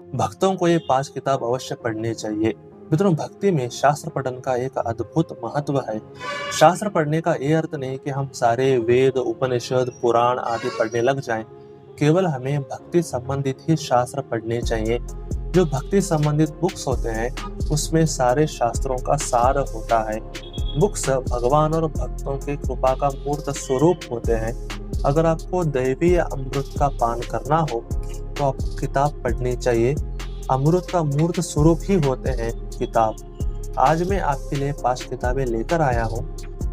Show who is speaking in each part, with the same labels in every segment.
Speaker 1: भक्तों को ये 5 किताब अवश्य पढ़नी चाहिए। मित्रों, भक्ति में शास्त्र पठन का एक अद्भुत महत्व है। शास्त्र पढ़ने का ये अर्थ नहीं कि हम सारे वेद, उपनिषद, पुराण आदि पढ़ने लग जाएं। केवल हमें भक्ति संबंधित ही शास्त्र पढ़ने चाहिए। जो भक्ति संबंधित बुक्स होते हैं उसमें सारे शास्त्रों का सार होता है। बुक्स भगवान और भक्तों की कृपा का मूर्त स्वरूप होते हैं। अगर आपको दैवीय अमृत का पान करना हो तो आपको किताब पढ़नी चाहिए। अमृत का मूर्त स्वरूप ही होते हैं किताब। आज मैं आपके लिए 5 किताबें लेकर आया हूँ।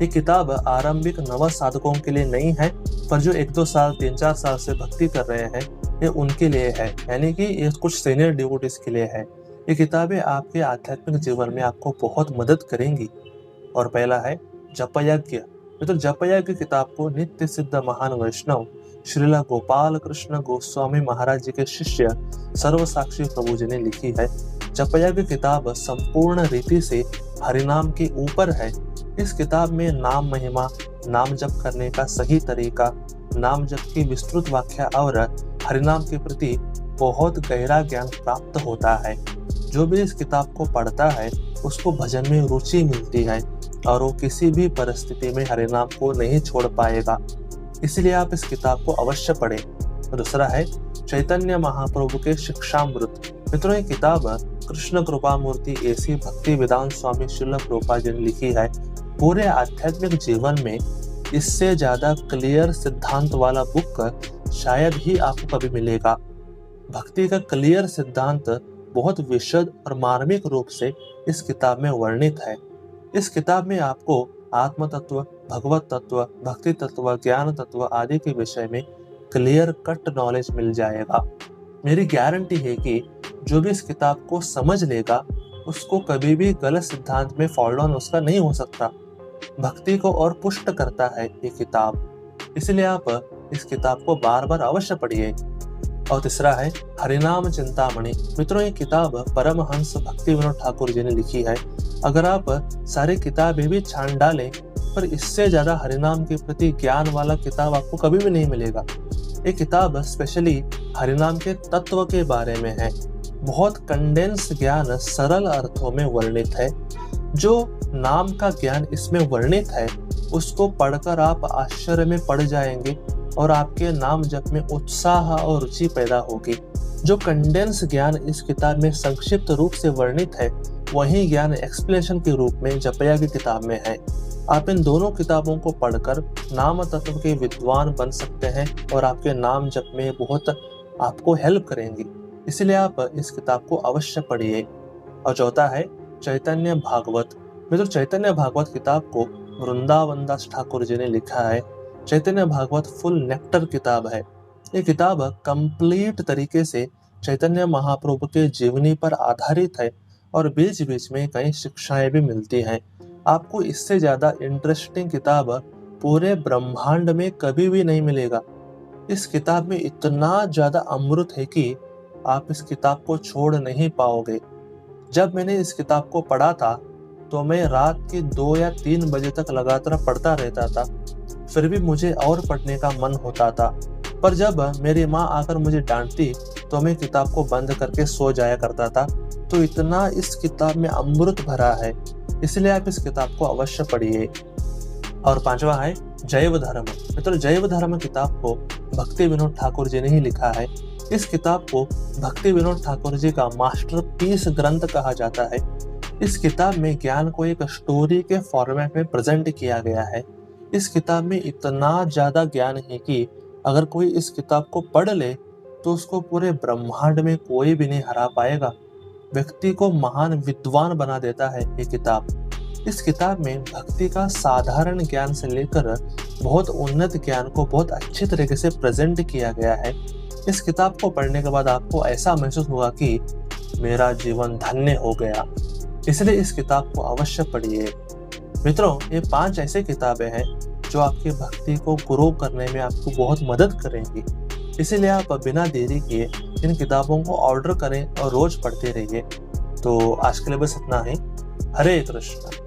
Speaker 1: ये किताब आरंभिक नव साधकों के लिए नहीं है, पर जो 1-2 साल 3-4 साल से भक्ति कर रहे हैं ये उनके लिए है, यानी कि ये कुछ सीनियर डिवोटीज के लिए है। ये किताबें आपके आध्यात्मिक जीवन में आपको बहुत मदद करेंगी। और पहला है जपयज्ञ। तो जपयज्ञ किताब को नित्य सिद्ध महान वैष्णव श्रीला गोपाल कृष्ण गोस्वामी महाराज जी के शिष्य सर्वसाक्षी प्रभु जी ने लिखी है। जपयज्ञ किताब संपूर्ण रीति से हरिनाम के ऊपर है। इस किताब में नाम महिमा, नाम जप करने का सही तरीका, नाम जप की विस्तृत व्याख्या और हरिनाम के प्रति बहुत गहरा ज्ञान प्राप्त होता है। जो भी इस किताब को पढ़ता है उसको भजन में रुचि मिलती है और वो किसी भी परिस्थिति में हरिनाम को नहीं छोड़ पाएगा। इसलिए आप इस किताब को अवश्य पढ़ें। दूसरा है चैतन्य महाप्रभु के शिक्षामृत। मित्रों, ये किताब कृष्ण कृपा मूर्ति ऐसी भक्ति वेदांत स्वामी श्रील प्रभुपाद जी ने लिखी है। पूरे आध्यात्मिक जीवन में इससे ज्यादा क्लियर सिद्धांत वाला बुक शायद ही आपको कभी मिलेगा। भक्ति का क्लियर सिद्धांत बहुत विशद और मार्मिक रूप से इस किताब में वर्णित है। इस किताब में आपको आत्म तत्व, भगवत तत्व, भक्ति तत्व, ज्ञान तत्व आदि के विषय में क्लियर कट नॉलेज मिल जाएगा। मेरी गारंटी है कि जो भी इस किताब को समझ लेगा उसको कभी भी गलत सिद्धांत में फॉल डाउन उसका नहीं हो सकता। भक्ति को और पुष्ट करता है ये किताब, इसलिए आप इस किताब को बार बार अवश्य पढ़िए। और तीसरा है हरिनाम चिंतामणि। मित्रों, ये किताब परमहंस भक्ति विनोद ठाकुर जी ने लिखी है। अगर आप सारी किताबें भी छान डालें पर इससे ज्यादा हरिनाम के प्रति ज्ञान वाला किताब आपको कभी भी नहीं मिलेगा। ये किताब स्पेशली हरिनाम के तत्व के बारे में है। बहुत कंडेंस ज्ञान सरल अर्थों में वर्णित है। जो नाम का ज्ञान इसमें वर्णित है उसको पढ़कर आप आश्चर्य में पड़ जाएंगे और आपके नाम जप में उत्साह और रुचि पैदा होगी। जो कंडेंस ज्ञान इस किताब में संक्षिप्त रूप से वर्णित है वही ज्ञान एक्सप्लेनेशन के रूप में जपयज्ञ किताब में है। आप इन दोनों किताबों को पढ़कर नाम तत्व के विद्वान बन सकते हैं और आपके नाम जप में बहुत आपको हेल्प करेंगी। इसलिए आप इस किताब को अवश्य पढ़िए। और चौथा है चैतन्य भागवत। मित्रों, चैतन्य भागवत किताब को वृंदावन दास ठाकुर जी ने लिखा है। चैतन्य भागवत फुल नेक्टर किताब है। ये किताब कंप्लीट तरीके से चैतन्य महाप्रभु के जीवनी पर आधारित है और बीच बीच में कई शिक्षाएं भी मिलती हैं। आपको इससे ज्यादा इंटरेस्टिंग किताब पूरे ब्रह्मांड में कभी भी नहीं मिलेगा। इस किताब में इतना ज्यादा अमृत है कि आप इस किताब को छोड़ नहीं पाओगे। जब मैंने इस किताब को पढ़ा था तो मैं रात के 2 या 3 बजे तक लगातार पढ़ता रहता था, फिर भी मुझे और पढ़ने का मन होता था। पर जब मेरी माँ आकर मुझे डांटती तो मैं किताब को बंद करके सो जाया करता था। तो इतना इस किताब में अमृत भरा है, इसलिए आप इस किताब को अवश्य पढ़िए। और 5वां है जैव धर्म। मित्रों, जैव धर्म किताब को भक्ति विनोद ठाकुर जी ने ही लिखा है। इस किताब को भक्ति विनोद ठाकुर जी का मास्टरपीस ग्रंथ कहा जाता है। इस किताब में ज्ञान को एक स्टोरी के फॉर्मेट में प्रेजेंट किया गया है। इस किताब में इतना ज्यादा ज्ञान है कि अगर कोई इस किताब को पढ़ ले तो उसको पूरे ब्रह्मांड में कोई भी नहीं हरा पाएगा। व्यक्ति को महान विद्वान बना देता है ये किताब। इस किताब में भक्ति का साधारण ज्ञान से लेकर बहुत उन्नत ज्ञान को बहुत अच्छी तरीके से प्रेजेंट किया गया है। इस किताब को पढ़ने के बाद आपको ऐसा महसूस होगा कि मेरा जीवन धन्य हो गया। इसलिए इस किताब को अवश्य पढ़िए। मित्रों, ये 5 ऐसे किताबें हैं जो आपकी भक्ति को ग्रो करने में आपको बहुत मदद करेंगी। इसीलिए आप बिना देरी किए इन किताबों को ऑर्डर करें और रोज पढ़ते रहिए। तो आज के लिए बस इतना ही। हरे कृष्ण।